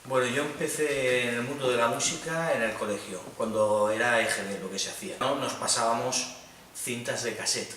Bueno, yo empecé en el mundo de la música en el colegio, cuando era EGB lo que se hacía, ¿no? Nos pasábamos cintas de cassette,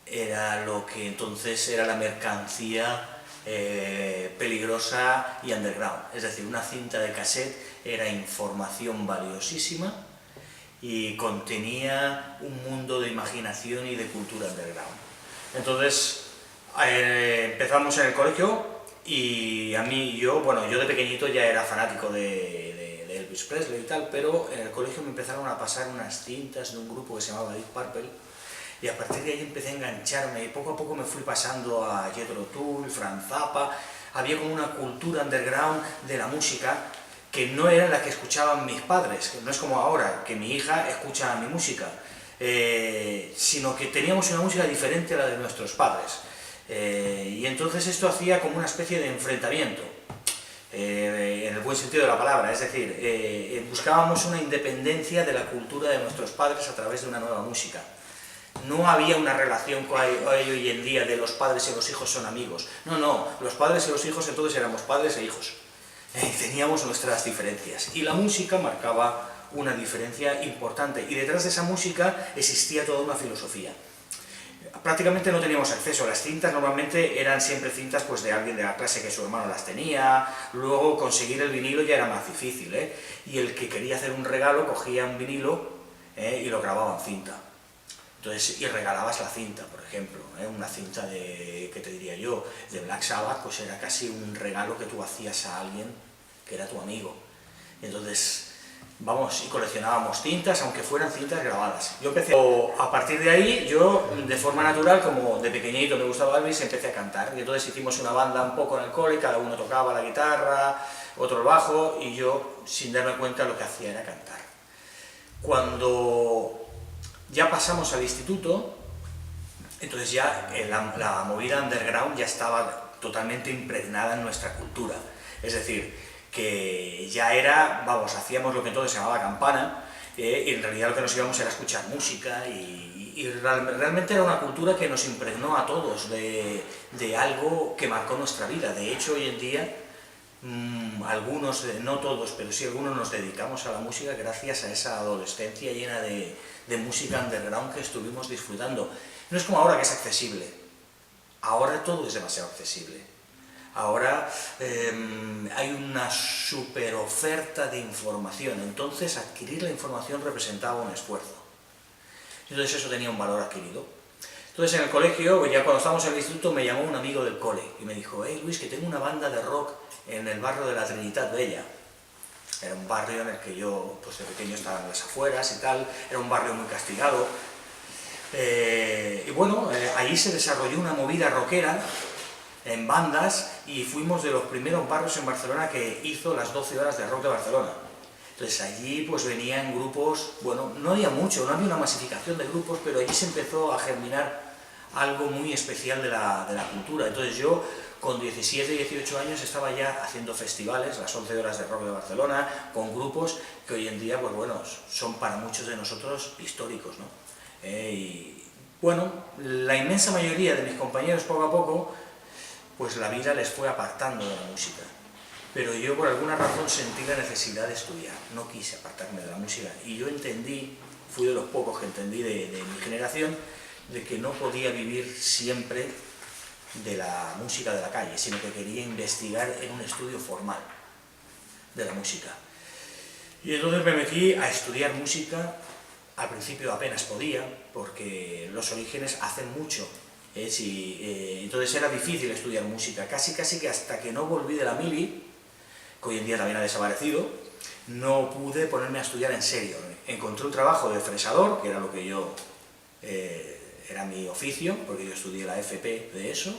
era lo que entonces era la mercancía peligrosa y underground, es decir, una cinta de cassette era información valiosísima y contenía un mundo de imaginación y de cultura underground. Entonces, empezamos en el colegio y a mí, yo de pequeñito ya era fanático de Elvis Presley y tal, pero en el colegio me empezaron a pasar unas cintas de un grupo que se llamaba Deep Purple y a partir de ahí empecé a engancharme y poco a poco me fui pasando a Jethro Tull, Frank Zappa. Había como una cultura underground de la música que no era la que escuchaban mis padres, que no es como ahora, que mi hija escucha mi música, sino que teníamos una música diferente a la de nuestros padres. Y entonces esto hacía como una especie de enfrentamiento, en el buen sentido de la palabra, es decir, buscábamos una independencia de la cultura de nuestros padres a través de una nueva música. No había una relación que hay hoy en día de los padres y los hijos son amigos. No, los padres y los hijos entonces éramos padres e hijos. Teníamos nuestras diferencias y la música marcaba una diferencia importante y detrás de esa música existía toda una filosofía. Prácticamente no teníamos acceso a las cintas, normalmente eran siempre cintas pues, de alguien de la clase que su hermano las tenía, luego conseguir el vinilo ya era más difícil, y el que quería hacer un regalo cogía un vinilo y lo grababa en cinta. Entonces, y regalabas la cinta, por ejemplo, una cinta de, ¿qué te diría yo?, de Black Sabbath, pues era casi un regalo que tú hacías a alguien que era tu amigo. Entonces, vamos, y coleccionábamos cintas, aunque fueran cintas grabadas. Yo empecé, a partir de ahí, yo de forma natural, como de pequeñito me gustaba Elvis, empecé a cantar. Y entonces hicimos una banda un poco en el cole, cada uno tocaba la guitarra, otro el bajo, y yo, sin darme cuenta, lo que hacía era cantar. Cuando ya pasamos al instituto, entonces ya la movida underground ya estaba totalmente impregnada en nuestra cultura. Es decir, que ya era, vamos, hacíamos lo que entonces se llamaba campana, y en realidad lo que nos íbamos era escuchar música y realmente era una cultura que nos impregnó a todos de algo que marcó nuestra vida. De hecho, hoy en día, algunos, no todos, pero sí algunos nos dedicamos a la música gracias a esa adolescencia llena de música underground que estuvimos disfrutando. No es como ahora que es accesible, ahora todo es demasiado accesible. Ahora hay una super oferta de información, entonces adquirir la información representaba un esfuerzo. Entonces eso tenía un valor adquirido. Entonces en el colegio, ya cuando estábamos en el instituto, me llamó un amigo del cole y me dijo: hey Luis, que tengo una banda de rock en el barrio de la Trinitat Vella. Era un barrio en el que yo, pues de pequeño, estaba en las afueras y tal, era un barrio muy castigado. Y bueno, allí se desarrolló una movida rockera en bandas y fuimos de los primeros barrios en Barcelona que hizo las 12 horas de rock de Barcelona. Entonces allí pues venían grupos, bueno, no había mucho, no había una masificación de grupos, pero allí se empezó a germinar algo muy especial de la cultura. Entonces yo, con 17, 18 años, estaba ya haciendo festivales, las 11 horas de rock de Barcelona, con grupos que hoy en día, pues bueno, son para muchos de nosotros históricos, ¿no? Y bueno, la inmensa mayoría de mis compañeros, poco a poco, pues la vida les fue apartando de la música. Pero yo por alguna razón sentí la necesidad de estudiar, no quise apartarme de la música. Y yo entendí, fui de los pocos que entendí de mi generación, de que no podía vivir siempre de la música de la calle, sino que quería investigar en un estudio formal de la música. Y entonces me metí a estudiar música. Al principio apenas podía, porque los orígenes hacen mucho. Entonces era difícil estudiar música, casi que hasta que no volví de la mili, que hoy en día también ha desaparecido, no pude ponerme a estudiar en serio. Encontré un trabajo de fresador, que era lo que yo, era mi oficio, porque yo estudié la FP de eso,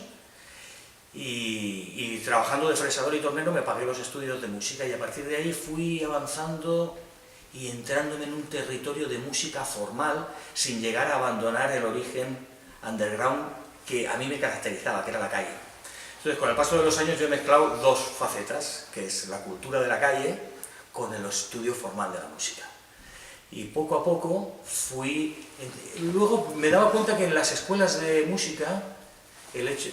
y trabajando de fresador y tornero me pagué los estudios de música y a partir de ahí fui avanzando y entrándome en un territorio de música formal sin llegar a abandonar el origen underground que a mí me caracterizaba, que era la calle. Entonces, con el paso de los años yo he mezclado dos facetas, que es la cultura de la calle con el estudio formal de la música. Y poco a poco luego me daba cuenta que en las escuelas de música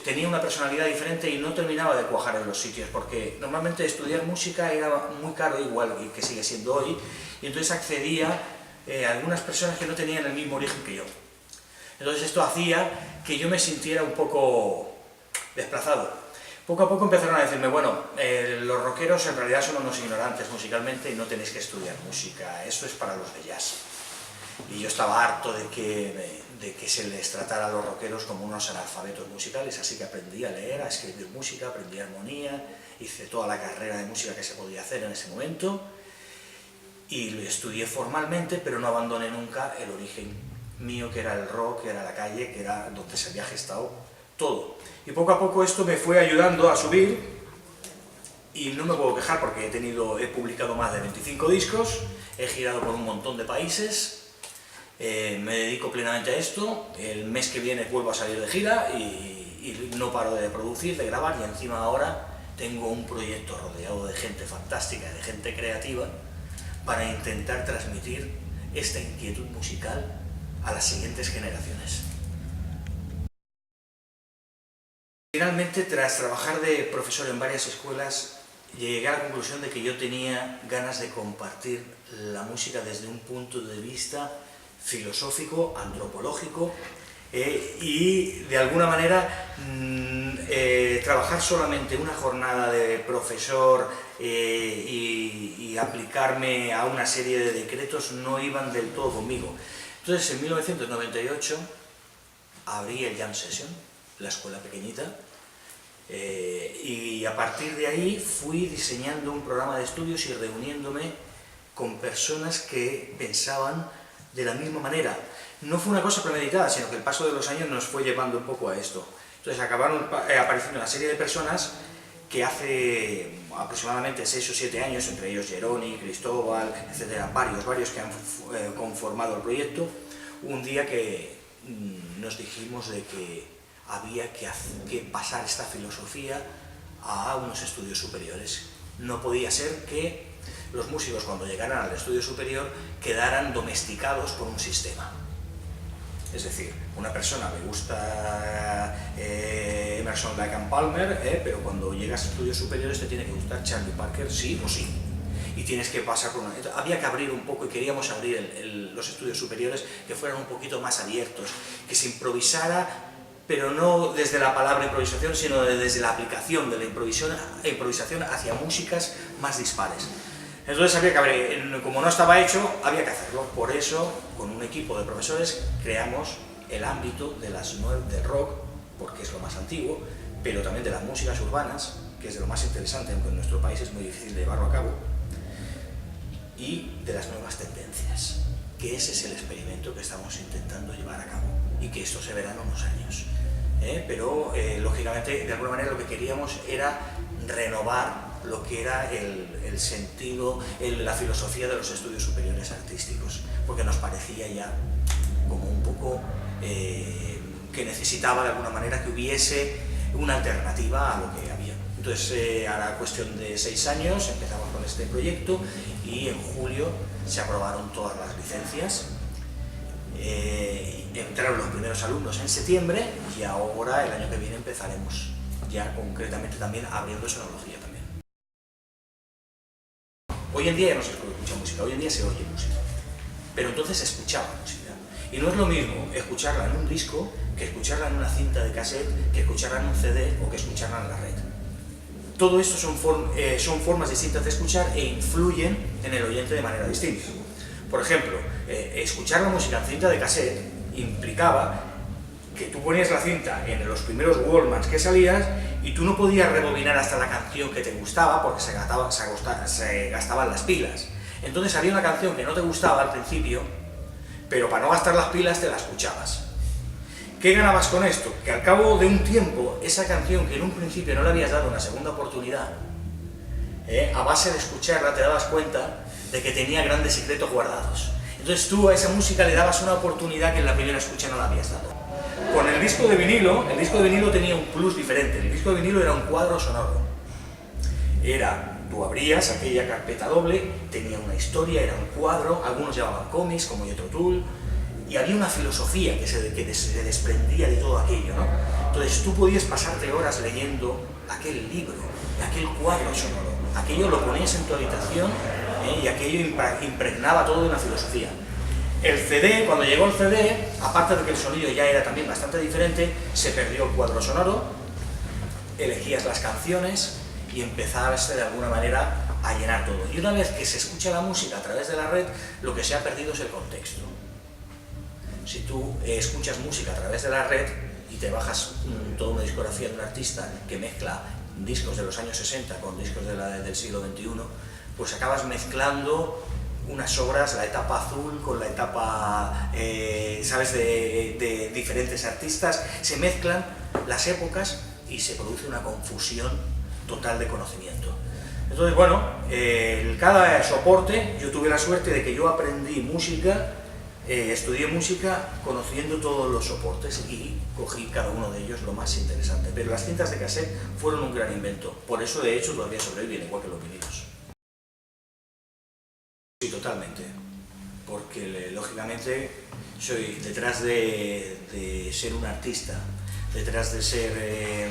tenía una personalidad diferente y no terminaba de cuajar en los sitios, porque normalmente estudiar música era muy caro, igual que sigue siendo hoy, y entonces accedía a algunas personas que no tenían el mismo origen que yo. Entonces esto hacía que yo me sintiera un poco desplazado. Poco a poco empezaron a decirme, bueno, los rockeros en realidad son unos ignorantes musicalmente y no tenéis que estudiar música, eso es para los de jazz. Y yo estaba harto de que se les tratara a los rockeros como unos analfabetos musicales, así que aprendí a leer, a escribir música, aprendí armonía, hice toda la carrera de música que se podía hacer en ese momento y lo estudié formalmente, pero no abandoné nunca el origen mío, que era el rock, que era la calle, que era donde se había gestado todo. Y poco a poco esto me fue ayudando a subir y no me puedo quejar porque he publicado más de 25 discos, he girado por un montón de países, me dedico plenamente a esto. El mes que viene vuelvo a salir de gira y no paro de producir, de grabar, y encima ahora tengo un proyecto rodeado de gente fantástica, de gente creativa, para intentar transmitir esta inquietud musical a las siguientes generaciones. Finalmente, tras trabajar de profesor en varias escuelas, llegué a la conclusión de que yo tenía ganas de compartir la música desde un punto de vista filosófico, antropológico, y de alguna manera trabajar solamente una jornada de profesor y aplicarme a una serie de decretos no iban del todo conmigo. Entonces, en 1998 abrí el Jam Session, la escuela pequeñita, y a partir de ahí fui diseñando un programa de estudios y reuniéndome con personas que pensaban de la misma manera. No fue una cosa premeditada, sino que el paso de los años nos fue llevando un poco a esto. Entonces acabaron apareciendo una serie de personas que hace aproximadamente 6 o 7 años, entre ellos Geroni, Cristóbal, etcétera, varios que han conformado el proyecto, un día que nos dijimos de que había que pasar esta filosofía a unos estudios superiores. No podía ser que los músicos, cuando llegaran al estudio superior, quedaran domesticados por un sistema. Es decir, una persona le gusta Emerson, Lake and Palmer, pero cuando llegas a estudios superiores te tiene que gustar Charlie Parker sí o sí. Y tienes que pasar por una... Había que abrir un poco, y queríamos abrir los estudios superiores que fueran un poquito más abiertos, que se improvisara, pero no desde la palabra improvisación, sino desde la aplicación de la improvisación hacia músicas más dispares. Entonces había que abrir, como no estaba hecho, había que hacerlo. Por eso, con un equipo de profesores, creamos el ámbito del rock, porque es lo más antiguo, pero también de las músicas urbanas, que es de lo más interesante, aunque en nuestro país es muy difícil de llevarlo a cabo, y de las nuevas tendencias, que ese es el experimento que estamos intentando llevar a cabo, y que esto se verá en unos años. Pero, lógicamente, de alguna manera lo que queríamos era renovar lo que era el sentido, la filosofía de los estudios superiores artísticos, porque nos parecía ya como un poco que necesitaba de alguna manera que hubiese una alternativa a lo que había. Entonces, a la cuestión de 6 años empezamos con este proyecto y en julio se aprobaron todas las licencias. Entraron los primeros alumnos en septiembre y ahora el año que viene empezaremos ya concretamente también abriendo sonología también. Hoy en día ya no se escucha música, hoy en día se oye música, pero entonces se escuchaba música. Y no es lo mismo escucharla en un disco que escucharla en una cinta de cassette, que escucharla en un CD o que escucharla en la red. Todo esto son formas distintas de escuchar e influyen en el oyente de manera distinta. Por ejemplo, escuchar la música en cinta de cassette implicaba que tú ponías la cinta en los primeros Walkmans que salías y tú no podías rebobinar hasta la canción que te gustaba porque se gastaban las pilas. Entonces había una canción que no te gustaba al principio, pero para no gastar las pilas te la escuchabas. ¿Qué ganabas con esto? Que al cabo de un tiempo, esa canción que en un principio no le habías dado una segunda oportunidad, a base de escucharla te dabas cuenta de que tenía grandes secretos guardados. Entonces tú a esa música le dabas una oportunidad que en la primera escucha no la habías dado. Con el disco de vinilo tenía un plus diferente. El disco de vinilo era un cuadro sonoro. Tú abrías aquella carpeta doble, tenía una historia, era un cuadro, algunos llamaban cómics, como Jethro Tull, y había una filosofía que se desprendía de todo aquello, ¿no? Entonces tú podías pasarte horas leyendo aquel libro, aquel cuadro sonoro, aquello lo ponías en tu habitación, y aquello impregnaba todo de una filosofía. El CD, cuando llegó el CD, aparte de que el sonido ya era también bastante diferente, se perdió el cuadro sonoro, elegías las canciones y empezabas de alguna manera a llenar todo. Y una vez que se escucha la música a través de la red, lo que se ha perdido es el contexto. Si tú escuchas música a través de la red y te bajas toda una discografía de un artista que mezcla discos de los años 60 con discos del siglo XXI, pues acabas mezclando unas obras, la etapa azul con la etapa, ¿sabes?, de diferentes artistas, se mezclan las épocas y se produce una confusión total de conocimiento. Entonces, bueno, cada soporte, yo tuve la suerte de que yo aprendí música, estudié música conociendo todos los soportes y cogí cada uno de ellos lo más interesante. Pero las cintas de cassette fueron un gran invento, por eso de hecho todavía sobreviven, igual que los vinilos. Sí, totalmente, porque lógicamente soy, detrás de ser un artista, detrás de ser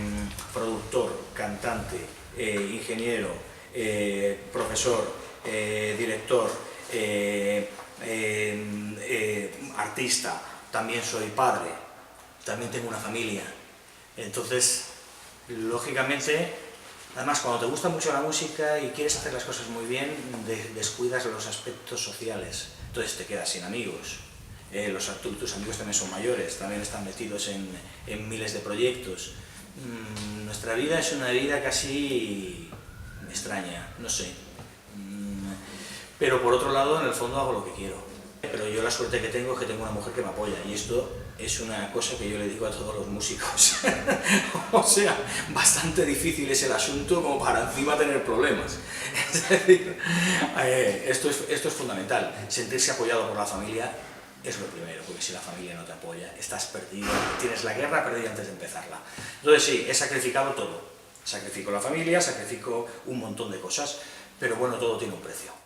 productor, cantante, ingeniero, profesor, director, artista, también soy padre, también tengo una familia. Entonces, lógicamente, además cuando te gusta mucho la música y quieres hacer las cosas muy bien, descuidas los aspectos sociales, entonces te quedas sin amigos. Tus amigos también son mayores, también están metidos en miles de proyectos. Nuestra vida es una vida casi extraña, no sé. Pero por otro lado, en el fondo hago lo que quiero. Pero yo la suerte que tengo es que tengo una mujer que me apoya, y esto es una cosa que yo le digo a todos los músicos. O sea, bastante difícil es el asunto como para encima tener problemas. Es decir, esto es fundamental. Sentirse apoyado por la familia es lo primero, porque si la familia no te apoya, estás perdido, tienes la guerra perdida antes de empezarla. Entonces sí, he sacrificado todo. Sacrifico la familia, sacrifico un montón de cosas, pero bueno, todo tiene un precio.